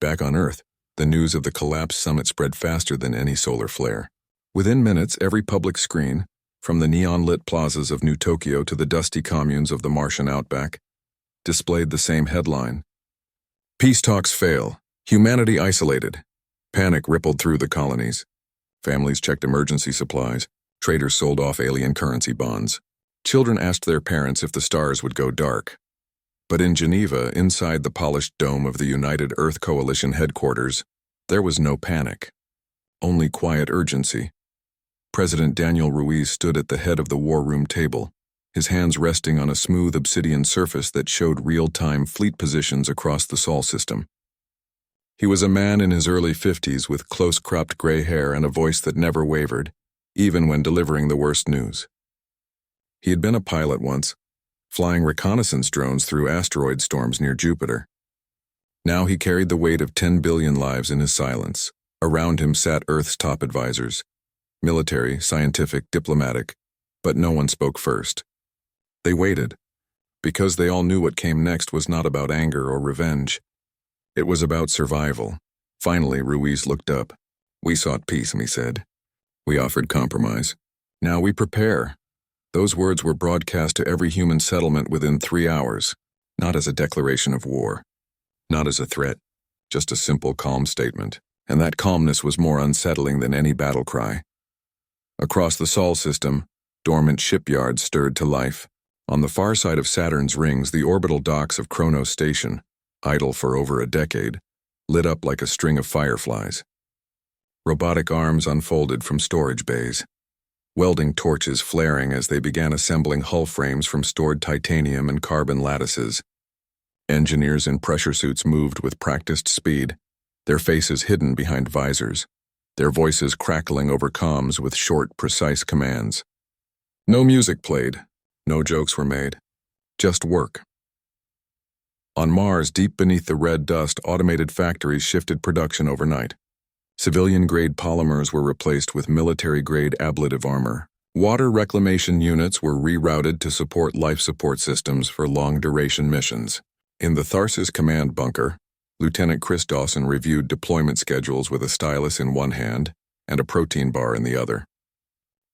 Back on Earth, the news of the collapsed summit spread faster than any solar flare. Within minutes, every public screen, from the neon-lit plazas of New Tokyo to the dusty communes of the Martian outback, displayed the same headline. Peace talks fail. Humanity isolated. Panic rippled through the colonies. Families checked emergency supplies. Traders sold off alien currency bonds. Children asked their parents if the stars would go dark. But in Geneva, inside the polished dome of the United Earth Coalition headquarters, there was no panic. Only quiet urgency. President Daniel Ruiz stood at the head of the war room table, his hands resting on a smooth obsidian surface that showed real-time fleet positions across the Sol system. He was a man in his early 50s with close-cropped gray hair and a voice that never wavered, even when delivering the worst news. He had been a pilot once, flying reconnaissance drones through asteroid storms near Jupiter. Now he carried the weight of 10 billion lives in his silence. Around him sat Earth's top advisors, military, scientific, diplomatic, but no one spoke first. They waited, because they all knew what came next was not about anger or revenge. It was about survival. Finally, Ruiz looked up. We sought peace, he said. We offered compromise. Now we prepare. Those words were broadcast to every human settlement within 3 hours, not as a declaration of war, not as a threat, just a simple, calm statement. And that calmness was more unsettling than any battle cry. Across the Sol system, dormant shipyards stirred to life. On the far side of Saturn's rings, the orbital docks of Kronos Station, idle for over a decade, lit up like a string of fireflies. Robotic arms unfolded from storage bays, welding torches flaring as they began assembling hull frames from stored titanium and carbon lattices. Engineers in pressure suits moved with practiced speed, their faces hidden behind visors, their voices crackling over comms with short, precise commands. No music played, no jokes were made, just work. On Mars, deep beneath the red dust, automated factories shifted production overnight. Civilian-grade polymers were replaced with military-grade ablative armor. Water reclamation units were rerouted to support life support systems for long-duration missions. In the Tharsis command bunker, Lieutenant Chris Dawson reviewed deployment schedules with a stylus in one hand and a protein bar in the other.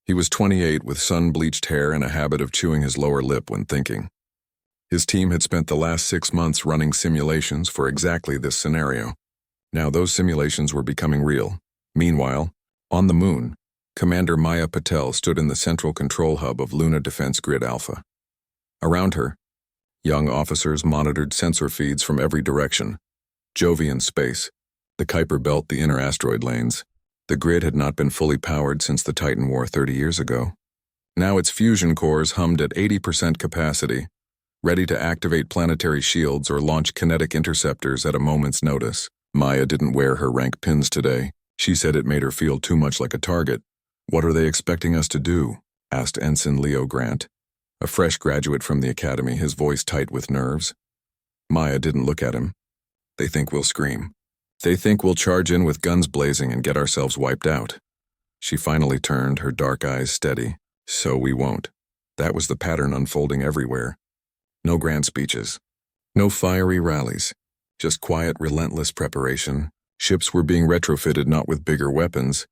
He was 28 with sun-bleached hair and a habit of chewing his lower lip when thinking. His team had spent the last 6 months running simulations for exactly this scenario. Now those simulations were becoming real. Meanwhile, on the moon, Commander Maya Patel stood in the central control hub of Luna Defense Grid Alpha. Around her, young officers monitored sensor feeds from every direction. Jovian space, the Kuiper Belt, the inner asteroid lanes. The grid had not been fully powered since the Titan War 30 years ago. Now its fusion cores hummed at 80% capacity, ready to activate planetary shields or launch kinetic interceptors at a moment's notice. Maya didn't wear her rank pins today. She said it made her feel too much like a target. What are they expecting us to do? Asked Ensign Leo Grant, a fresh graduate from the academy, his voice tight with nerves. Maya didn't look at him. They think we'll scream. They think we'll charge in with guns blazing and get ourselves wiped out. She finally turned, her dark eyes steady. So we won't. That was the pattern unfolding everywhere. No grand speeches. No fiery rallies. Just quiet, relentless preparation. Ships were being retrofitted not with bigger weapons,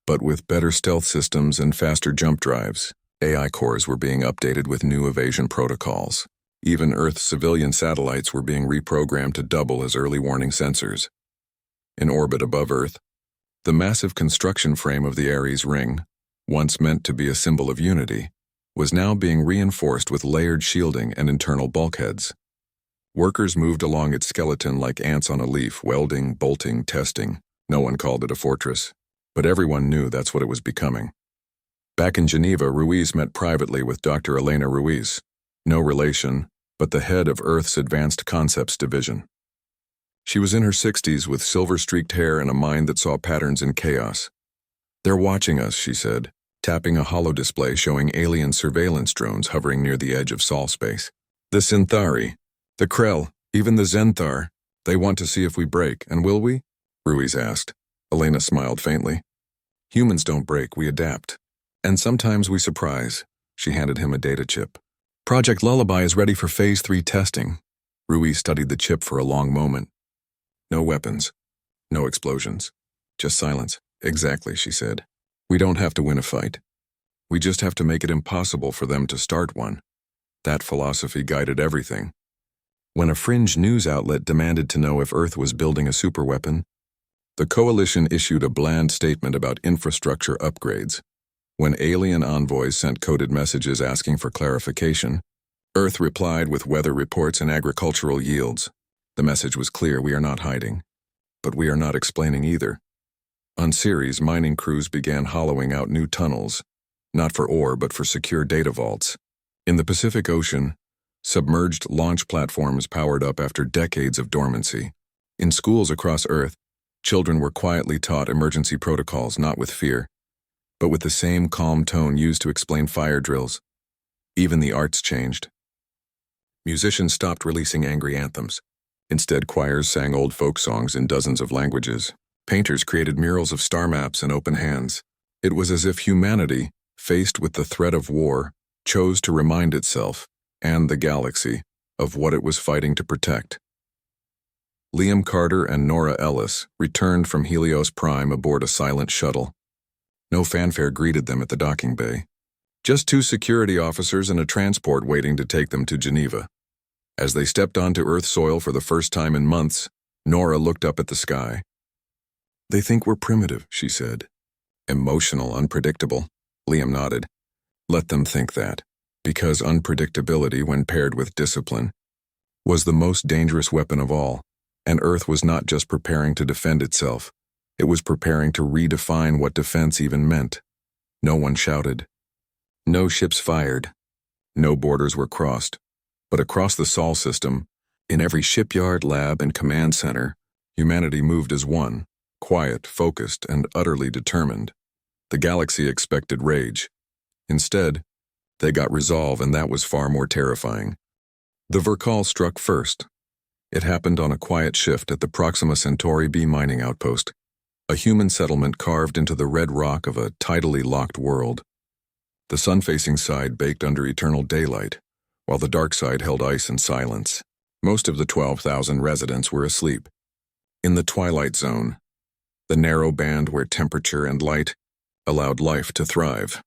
but with better stealth systems and faster jump drives. AI cores were being updated with new evasion protocols. Even Earth's civilian satellites were being reprogrammed to double as early warning sensors. In orbit above Earth, the massive construction frame of the Ares ring, once meant to be a symbol of unity, was now being reinforced with layered shielding and internal bulkheads. Workers moved along its skeleton like ants on a leaf, welding, bolting, testing. No one called it a fortress, but everyone knew that's what it was becoming. Back in Geneva, Ruiz met privately with Dr. Elena Ruiz, no relation, but the head of Earth's Advanced Concepts Division. She was in her 60s with silver-streaked hair and a mind that saw patterns in chaos. They're watching us, she said, tapping a holodisplay showing alien surveillance drones hovering near the edge of Sol space. The Synthari, the Krell, even the Zenthar, they want to see if we break, and will we? Ruiz asked. Elena smiled faintly. Humans don't break, we adapt. And sometimes we surprise. She handed him a data chip. Project Lullaby is ready for Phase 3 testing. Ruiz studied the chip for a long moment. No weapons, No explosions. Just silence. Exactly, she said. We don't have to win a fight. We just have to make it impossible for them to start one. That philosophy guided everything. When a fringe news outlet demanded to know if Earth was building a superweapon, the coalition issued a bland statement about infrastructure upgrades. When alien envoys sent coded messages asking for clarification, Earth replied with weather reports and agricultural yields. The message was clear: we are not hiding. But we are not explaining either. On Ceres, mining crews began hollowing out new tunnels, not for ore but for secure data vaults. In the Pacific Ocean, submerged launch platforms powered up after decades of dormancy. In schools across Earth, children were quietly taught emergency protocols, not with fear, but with the same calm tone used to explain fire drills. Even the arts changed. Musicians stopped releasing angry anthems. Instead, choirs sang old folk songs in dozens of languages. Painters created murals of star maps and open hands. It was as if humanity, faced with the threat of war, chose to remind itself, and the galaxy, of what it was fighting to protect. Liam Carter and Nora Ellis returned from Helios Prime aboard a silent shuttle. No fanfare greeted them at the docking bay. Just 2 security officers and a transport waiting to take them to Geneva. As they stepped onto Earth soil for the first time in months, Nora looked up at the sky. They think we're primitive, she said. Emotional, unpredictable. Liam nodded. Let them think that, because unpredictability, when paired with discipline, was the most dangerous weapon of all, and Earth was not just preparing to defend itself, it was preparing to redefine what defense even meant. No one shouted. No ships fired. No borders were crossed. But across the Sol system, in every shipyard, lab, and command center, humanity moved as one, quiet, focused, and utterly determined. The galaxy expected rage. Instead, they got resolve, and that was far more terrifying. The Verkal struck first. It happened on a quiet shift at the Proxima Centauri B mining outpost, a human settlement carved into the red rock of a tidally locked world. The sun-facing side baked under eternal daylight, while the dark side held ice and silence. Most of the 12,000 residents were asleep. In the twilight zone, the narrow band where temperature and light allowed life to thrive.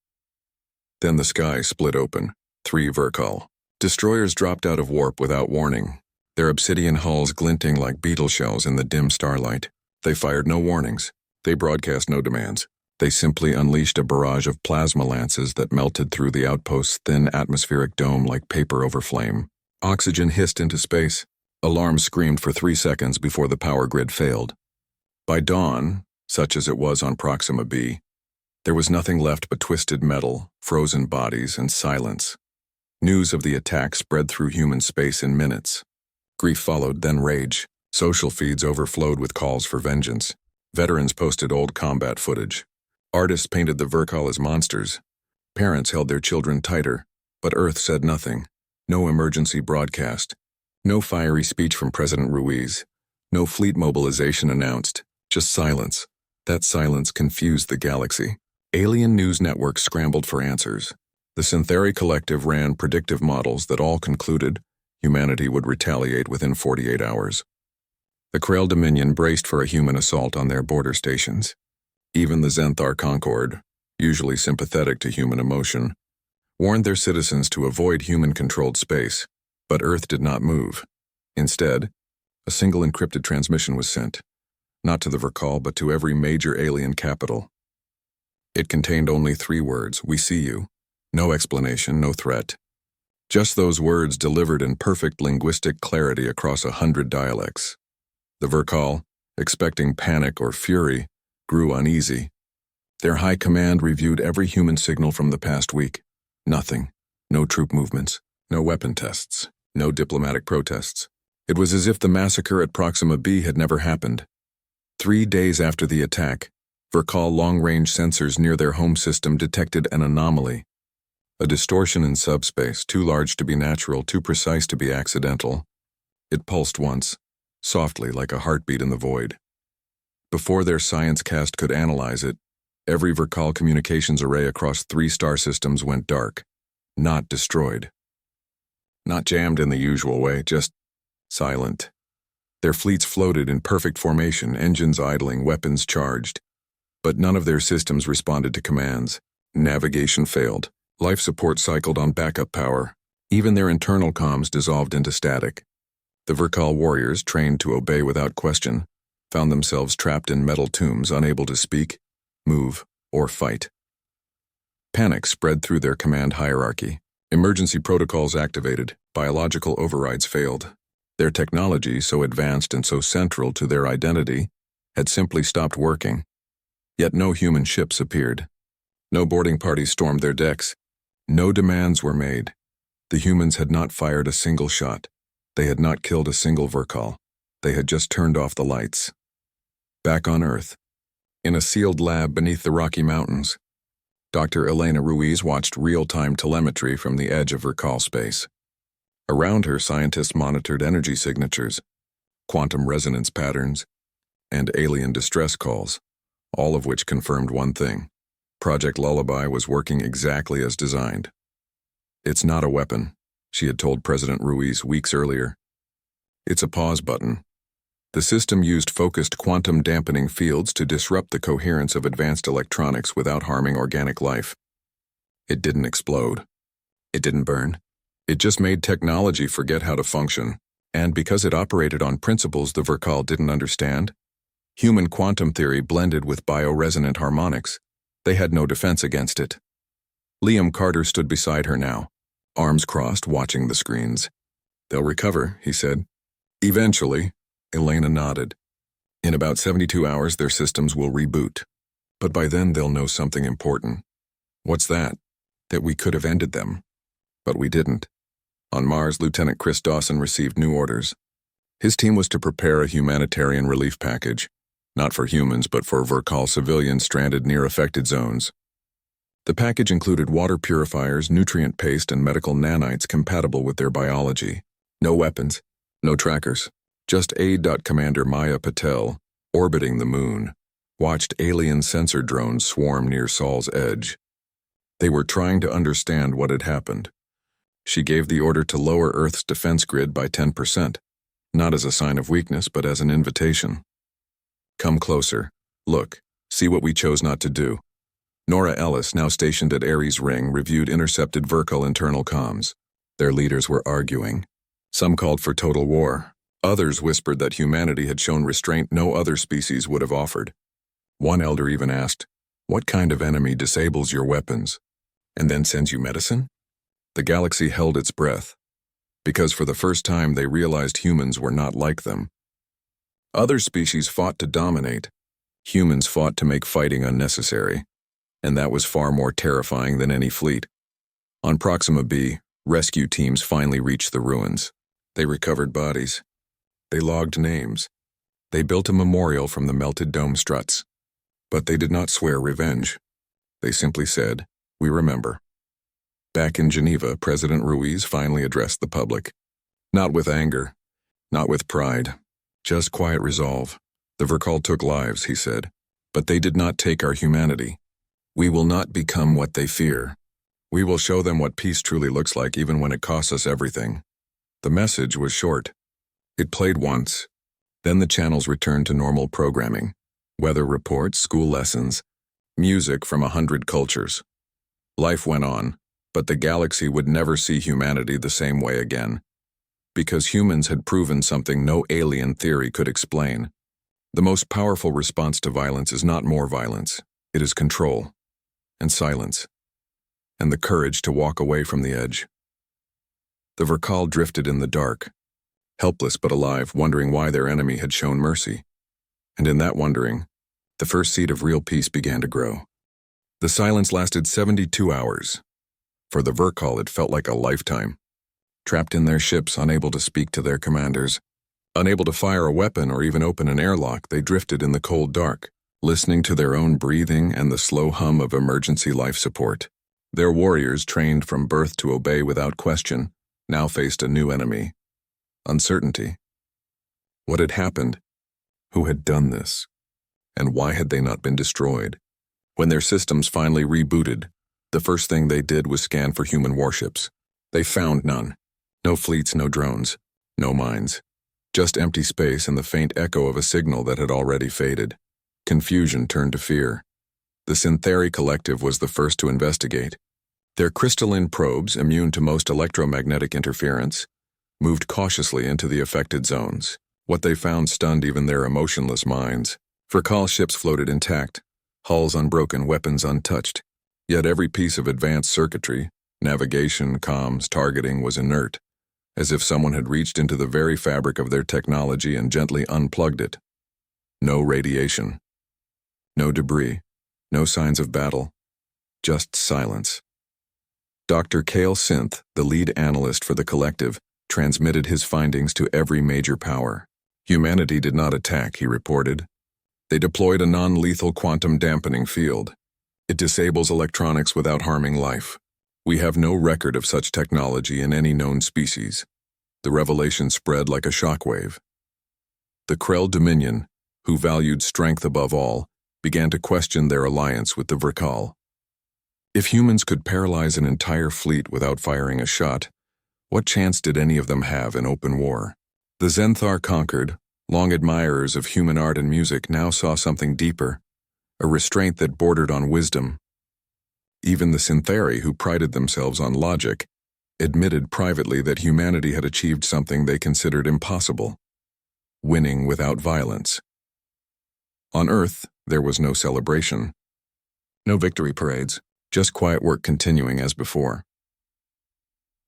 Then the sky split open. 3 Verkal destroyers dropped out of warp without warning, their obsidian hulls glinting like beetle shells in the dim starlight. They fired no warnings. They broadcast no demands. They simply unleashed a barrage of plasma lances that melted through the outpost's thin atmospheric dome like paper over flame. Oxygen hissed into space. Alarms screamed for 3 seconds before the power grid failed. By dawn, such as it was on Proxima B, there was nothing left but twisted metal, frozen bodies, and silence. News of the attack spread through human space in minutes. Grief followed, then rage. Social feeds overflowed with calls for vengeance. Veterans posted old combat footage. Artists painted the Verkal as monsters. Parents held their children tighter, but Earth said nothing. No emergency broadcast. No fiery speech from President Ruiz. No fleet mobilization announced. Just silence. That silence confused the galaxy. Alien news networks scrambled for answers. The Syntheri Collective ran predictive models that all concluded humanity would retaliate within 48 hours. The Krell Dominion braced for a human assault on their border stations. Even the Zenthar Concord, usually sympathetic to human emotion, warned their citizens to avoid human-controlled space, but Earth did not move. Instead, a single encrypted transmission was sent, not to the Verkal but to every major alien capital. It contained only 3 words: "We see you." No explanation, no threat. Just those words delivered in perfect linguistic clarity across 100 dialects. The Verkal, expecting panic or fury, grew uneasy. Their high command reviewed every human signal from the past week. Nothing. No troop movements. No weapon tests. No diplomatic protests. It was as if the massacre at Proxima B had never happened. 3 days after the attack, Verkal long-range sensors near their home system detected an anomaly. A distortion in subspace, too large to be natural, too precise to be accidental. It pulsed once, softly like a heartbeat in the void. Before their science cast could analyze it, every Verkal communications array across 3 star systems went dark. Not destroyed. Not jammed in the usual way, just silent. Their fleets floated in perfect formation, engines idling, weapons charged. But none of their systems responded to commands. Navigation failed. Life support cycled on backup power. Even their internal comms dissolved into static. The Verkal warriors, trained to obey without question, found themselves trapped in metal tombs, unable to speak, move, or fight. Panic spread through their command hierarchy. Emergency protocols activated. Biological overrides failed. Their technology, so advanced and so central to their identity, had simply stopped working. Yet no human ships appeared. No boarding parties stormed their decks. No demands were made. The humans had not fired a single shot. They had not killed a single Verkal. They had just turned off the lights. Back on Earth, in a sealed lab beneath the Rocky Mountains, Dr. Elena Ruiz watched real-time telemetry from the edge of Verkal space. Around her, scientists monitored energy signatures, quantum resonance patterns, and alien distress calls, all of which confirmed one thing. Project Lullaby was working exactly as designed. "It's not a weapon," she had told President Ruiz weeks earlier. "It's a pause button." The system used focused quantum dampening fields to disrupt the coherence of advanced electronics without harming organic life. It didn't explode. It didn't burn. It just made technology forget how to function. And because it operated on principles the Verkal didn't understand, human quantum theory blended with bioresonant harmonics, they had no defense against it. Liam Carter stood beside her now, arms crossed, watching the screens. "They'll recover," he said. "Eventually." Elena nodded. "In about 72 hours, their systems will reboot. But by then, they'll know something important." "What's that?" "That we could have ended them. But we didn't." On Mars, Lieutenant Chris Dawson received new orders. His team was to prepare a humanitarian relief package, not for humans, but for Verkal civilians stranded near affected zones. The package included water purifiers, nutrient paste, and medical nanites compatible with their biology. No weapons, no trackers. Just aid. Commander Maya Patel, orbiting the moon, watched alien sensor drones swarm near Sol's edge. They were trying to understand what had happened. She gave the order to lower Earth's defense grid by 10%, not as a sign of weakness, but as an invitation. "Come closer. Look. See what we chose not to do." Nora Ellis, now stationed at Ares Ring, reviewed intercepted Verkal internal comms. Their leaders were arguing. Some called for total war. Others whispered that humanity had shown restraint no other species would have offered. One elder even asked, "What kind of enemy disables your weapons and then sends you medicine?" The galaxy held its breath, because for the first time they realized humans were not like them. Other species fought to dominate. Humans fought to make fighting unnecessary, and that was far more terrifying than any fleet. On Proxima B, rescue teams finally reached the ruins. They recovered bodies. They logged names. They built a memorial from the melted dome struts. But they did not swear revenge. They simply said, "We remember." Back in Geneva, President Ruiz finally addressed the public. Not with anger, not with pride, just quiet resolve. "The Verkal took lives," he said, "but they did not take our humanity. We will not become what they fear. We will show them what peace truly looks like, even when it costs us everything." The message was short. It played once. Then the channels returned to normal programming. Weather reports, school lessons, music from 100 cultures. Life went on, but the galaxy would never see humanity the same way again. Because humans had proven something no alien theory could explain. The most powerful response to violence is not more violence. It is control, and silence, and the courage to walk away from the edge. The Verkal drifted in the dark, helpless but alive, wondering why their enemy had shown mercy. And in that wondering, the first seed of real peace began to grow. The silence lasted 72 hours. For the Verkal, it felt like a lifetime. Trapped in their ships, unable to speak to their commanders, unable to fire a weapon or even open an airlock, they drifted in the cold dark, listening to their own breathing and the slow hum of emergency life support. Their warriors, trained from birth to obey without question, now faced a new enemy. Uncertainty. What had happened? Who had done this? And why had they not been destroyed? When their systems finally rebooted, the first thing they did was scan for human warships. They found none. No fleets, no drones, no mines. Just empty space and the faint echo of a signal that had already faded. Confusion turned to fear. The Syntheri Collective was the first to investigate. Their crystalline probes, immune to most electromagnetic interference, moved cautiously into the affected zones. What they found stunned even their emotionless minds. Verkal ships floated intact, hulls unbroken, weapons untouched. Yet every piece of advanced circuitry, navigation, comms, targeting, was inert, as if someone had reached into the very fabric of their technology and gently unplugged it. No radiation. No debris. No signs of battle. Just silence. Dr. Kale Synth, the lead analyst for the collective, transmitted his findings to every major power. Humanity did not attack, he reported. They deployed a non-lethal quantum dampening field. It disables electronics without harming life. We have no record of such technology in any known species. The revelation spread like a shockwave. The Krell Dominion, who valued strength above all, began to question their alliance with the Verkal. If humans could paralyze an entire fleet without firing a shot, what chance did any of them have in open war? The Zenthar conquered, long admirers of human art and music, now saw something deeper, a restraint that bordered on wisdom. Even the Syntheri, who prided themselves on logic, admitted privately that humanity had achieved something they considered impossible: winning without violence. On Earth, there was no celebration. No victory parades, just quiet work continuing as before.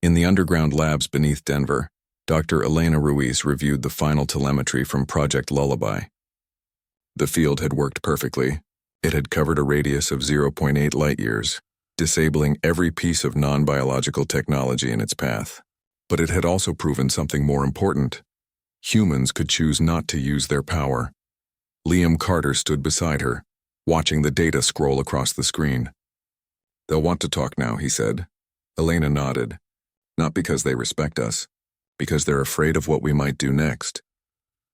In the underground labs beneath Denver, Dr. Elena Ruiz reviewed the final telemetry from Project Lullaby. The field had worked perfectly. It had covered a radius of 0.8 light-years, disabling every piece of non-biological technology in its path. But it had also proven something more important. Humans could choose not to use their power. Liam Carter stood beside her, watching the data scroll across the screen. "They'll want to talk now," he said. Elena nodded. "Not because they respect us, because they're afraid of what we might do next."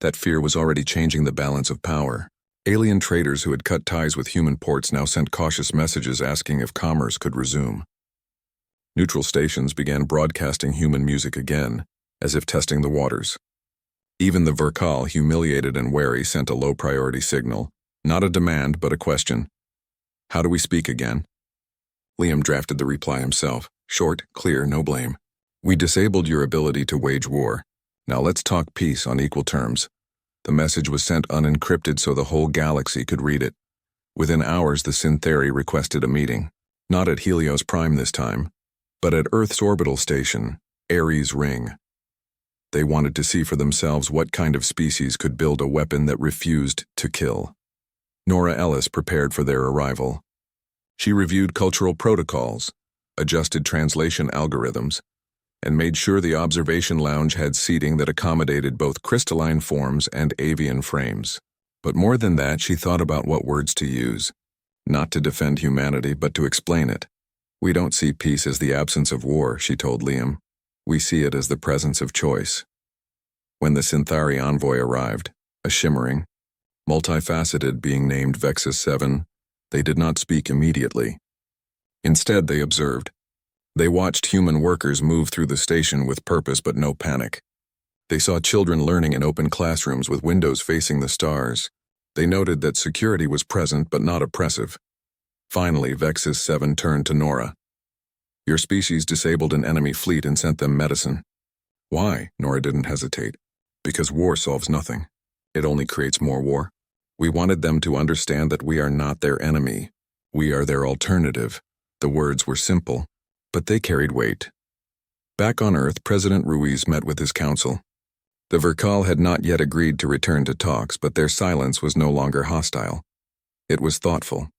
That fear was already changing the balance of power. Alien traders who had cut ties with human ports now sent cautious messages asking if commerce could resume. Neutral stations began broadcasting human music again, as if testing the waters. Even the Verkal, humiliated and wary, sent a low-priority signal, not a demand but a question. "How do we speak again?" Liam drafted the reply himself, short, clear, no blame. "We disabled your ability to wage war. Now let's talk peace on equal terms." The message was sent unencrypted so the whole galaxy could read it. Within hours, the Syntheri requested a meeting. Not at Helios Prime this time, but at Earth's orbital station, Ares Ring. They wanted to see for themselves what kind of species could build a weapon that refused to kill. Nora Ellis prepared for their arrival. She reviewed cultural protocols, adjusted translation algorithms, and made sure the observation lounge had seating that accommodated both crystalline forms and avian frames. But more than that, she thought about what words to use, not to defend humanity, but to explain it. "We don't see peace as the absence of war," she told Liam. "We see it as the presence of choice." When the Synthari envoy arrived, a shimmering, multifaceted being named Vexus 7, they did not speak immediately. Instead, they observed. They watched human workers move through the station with purpose but no panic. They saw children learning in open classrooms with windows facing the stars. They noted that security was present but not oppressive. Finally, Vexus 7 turned to Nora. "Your species disabled an enemy fleet and sent them medicine." "Why?" Nora didn't hesitate. "Because war solves nothing. It only creates more war. We wanted them to understand that we are not their enemy. We are their alternative." The words were simple, but they carried weight. Back on Earth, President Ruiz met with his council. The Verkal had not yet agreed to return to talks, but their silence was no longer hostile. It was thoughtful.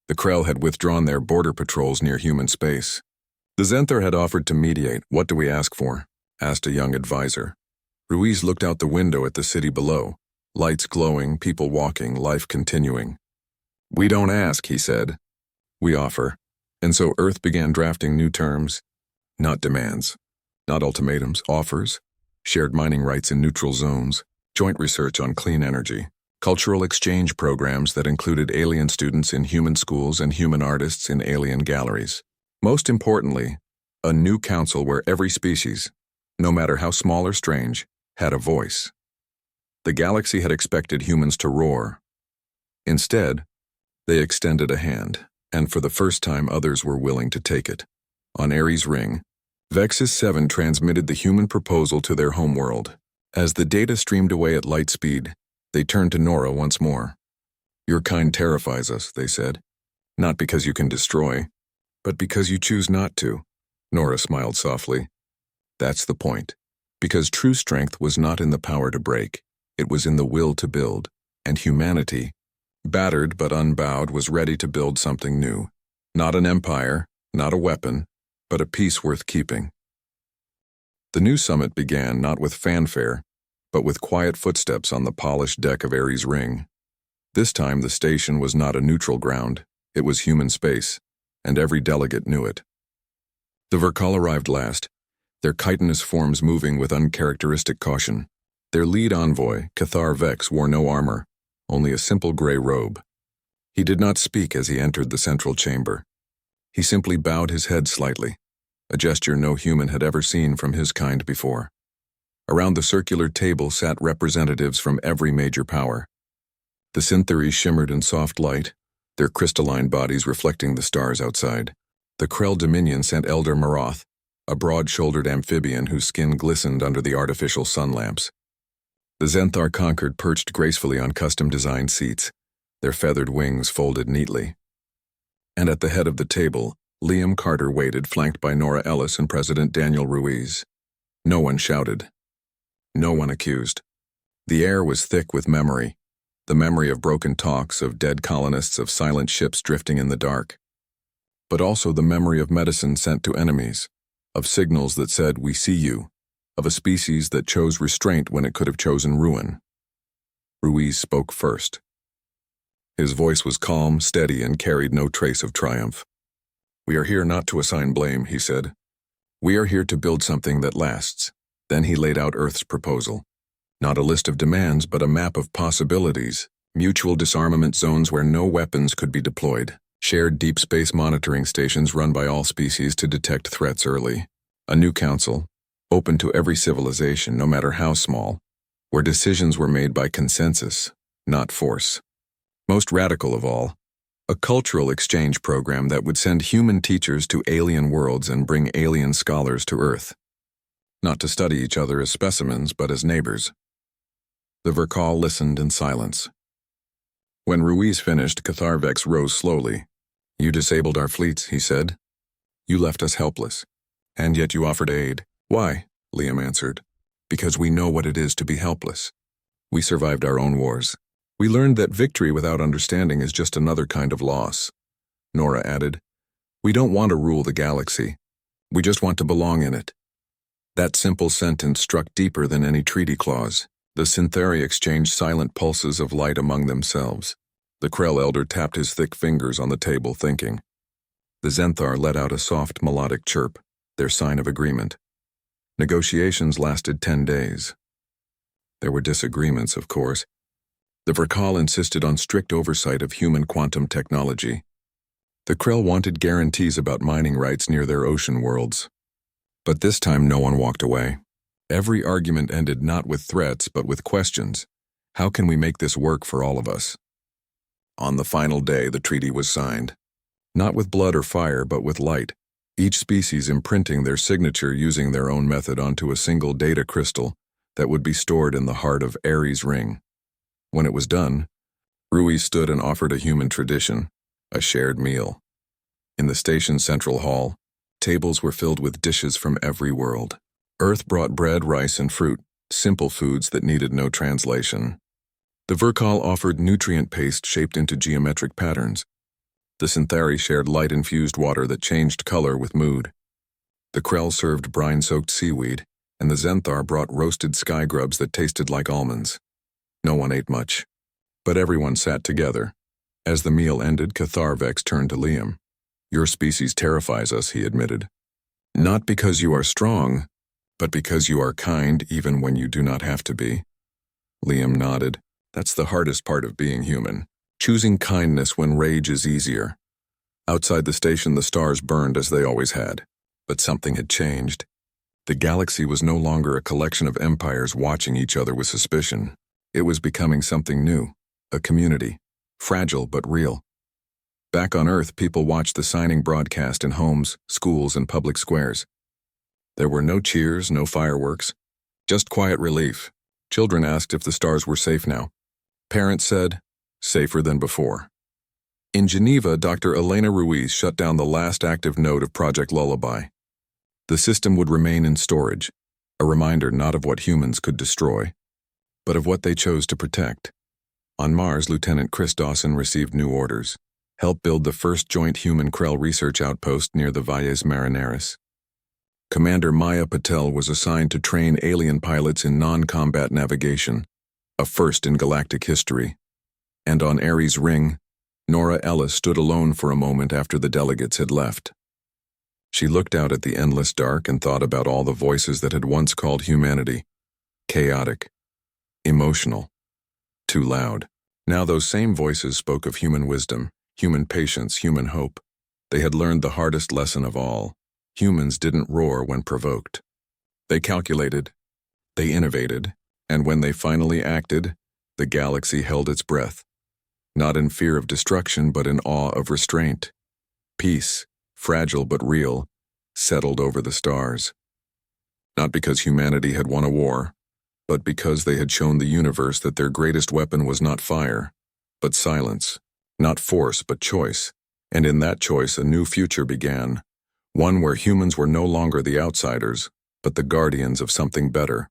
The Krell had withdrawn their border patrols near human space. The Zenthar had offered to mediate. "What do we ask for?" asked a young advisor. Ruiz looked out the window at the city below, lights glowing, people walking, life continuing. "We don't ask," he said. "We offer." And so Earth began drafting new terms, not demands, not ultimatums, offers, shared mining rights in neutral zones, joint research on clean energy, cultural exchange programs that included alien students in human schools and human artists in alien galleries. Most importantly, a new council where every species, no matter how small or strange, had a voice. The galaxy had expected humans to roar. Instead, they extended a hand, and for the first time others were willing to take it. On Ares Ring, Vexus 7 transmitted the human proposal to their homeworld. As the data streamed away at light speed, they turned to Nora once more. "Your kind terrifies us," they said. "Not because you can destroy, but because you choose not to." Nora smiled softly. "That's the point. Because true strength was not in the power to break, it was in the will to build, and humanity, battered but unbowed, was ready to build something new. Not an empire, not a weapon, but a peace worth keeping." The new summit began not with fanfare, but with quiet footsteps on the polished deck of Ares Ring. This time the station was not a neutral ground, it was human space, and every delegate knew it. The Verkal arrived last, their chitinous forms moving with uncharacteristic caution. Their lead envoy, Cathar Vex, wore no armor, only a simple gray robe. He did not speak as he entered the central chamber. He simply bowed his head slightly, a gesture no human had ever seen from his kind before. Around the circular table sat representatives from every major power. The Syntheries shimmered in soft light, their crystalline bodies reflecting the stars outside. The Krell Dominion sent Elder Maroth, a broad-shouldered amphibian whose skin glistened under the artificial sun lamps. The Zenthar Conquered perched gracefully on custom-designed seats, their feathered wings folded neatly. And at the head of the table, Liam Carter waited, flanked by Nora Ellis and President Daniel Ruiz. No one shouted. No one accused. The air was thick with memory, the memory of broken talks, of dead colonists, of silent ships drifting in the dark. But also the memory of medicine sent to enemies, of signals that said, "We see you," of a species that chose restraint when it could have chosen ruin. Ruiz spoke first. His voice was calm, steady, and carried no trace of triumph. "We are here not to assign blame," he said. "We are here to build something that lasts." Then he laid out Earth's proposal. Not a list of demands, but a map of possibilities. Mutual disarmament zones where no weapons could be deployed. Shared deep space monitoring stations run by all species to detect threats early. A new council, open to every civilization, no matter how small, where decisions were made by consensus, not force. Most radical of all, a cultural exchange program that would send human teachers to alien worlds and bring alien scholars to Earth. Not to study each other as specimens, but as neighbors. The Verkal listened in silence. When Ruiz finished, Cathar Vex rose slowly. "You disabled our fleets," he said. "You left us helpless. And yet you offered aid." "Why?" Liam answered. "Because we know what it is to be helpless. We survived our own wars. We learned that victory without understanding is just another kind of loss." Nora added, "We don't want to rule the galaxy. We just want to belong in it." That simple sentence struck deeper than any treaty clause. The Syntheri exchanged silent pulses of light among themselves. The Krell elder tapped his thick fingers on the table, thinking. The Zenthar let out a soft melodic chirp, their sign of agreement. Negotiations lasted 10 days. There were disagreements, of course. The Verkal insisted on strict oversight of human quantum technology. The Krell wanted guarantees about mining rights near their ocean worlds. But this time no one walked away. Every argument ended not with threats, but with questions. How can we make this work for all of us? On the final day, the treaty was signed. Not with blood or fire, but with light. Each species imprinting their signature using their own method onto a single data crystal that would be stored in the heart of Ares Ring. When it was done, Ruiz stood and offered a human tradition, a shared meal. In the station's central hall, tables were filled with dishes from every world. Earth brought bread, rice, and fruit, simple foods that needed no translation. The Verkal offered nutrient paste shaped into geometric patterns. The Syntheri shared light-infused water that changed color with mood. The Krell served brine-soaked seaweed, and the Zenthar brought roasted sky grubs that tasted like almonds. No one ate much, but everyone sat together. As the meal ended, Cathar Vex turned to Liam. "Your species terrifies us," he admitted. "Not because you are strong, but because you are kind even when you do not have to be." Liam nodded. That's the hardest part of being human. Choosing kindness when rage is easier. Outside the station, the stars burned as they always had. But something had changed. The galaxy was no longer a collection of empires watching each other with suspicion. It was becoming something new, a community, fragile but real. Back on Earth, people watched the signing broadcast in homes, schools, and public squares. There were no cheers, no fireworks, just quiet relief. Children asked if the stars were safe now. Parents said, safer than before. In Geneva, Dr. Elena Ruiz shut down the last active node of Project Lullaby. The system would remain in storage, a reminder not of what humans could destroy, but of what they chose to protect. On Mars, Lieutenant Chris Dawson received new orders: help build the first joint human-Krell research outpost near the Valles Marineris. Commander Maya Patel was assigned to train alien pilots in non-combat navigation, a first in galactic history. And on Ares Ring, Nora Ellis stood alone for a moment after the delegates had left. She looked out at the endless dark and thought about all the voices that had once called humanity chaotic, emotional, too loud. Now those same voices spoke of human wisdom, human patience, human hope. They had learned the hardest lesson of all. Humans didn't roar when provoked. They calculated, they innovated, and when they finally acted, the galaxy held its breath. Not in fear of destruction, but in awe of restraint. Peace, fragile but real, settled over the stars. Not because humanity had won a war, but because they had shown the universe that their greatest weapon was not fire, but silence, not force, but choice. And in that choice, a new future began, one where humans were no longer the outsiders, but the guardians of something better.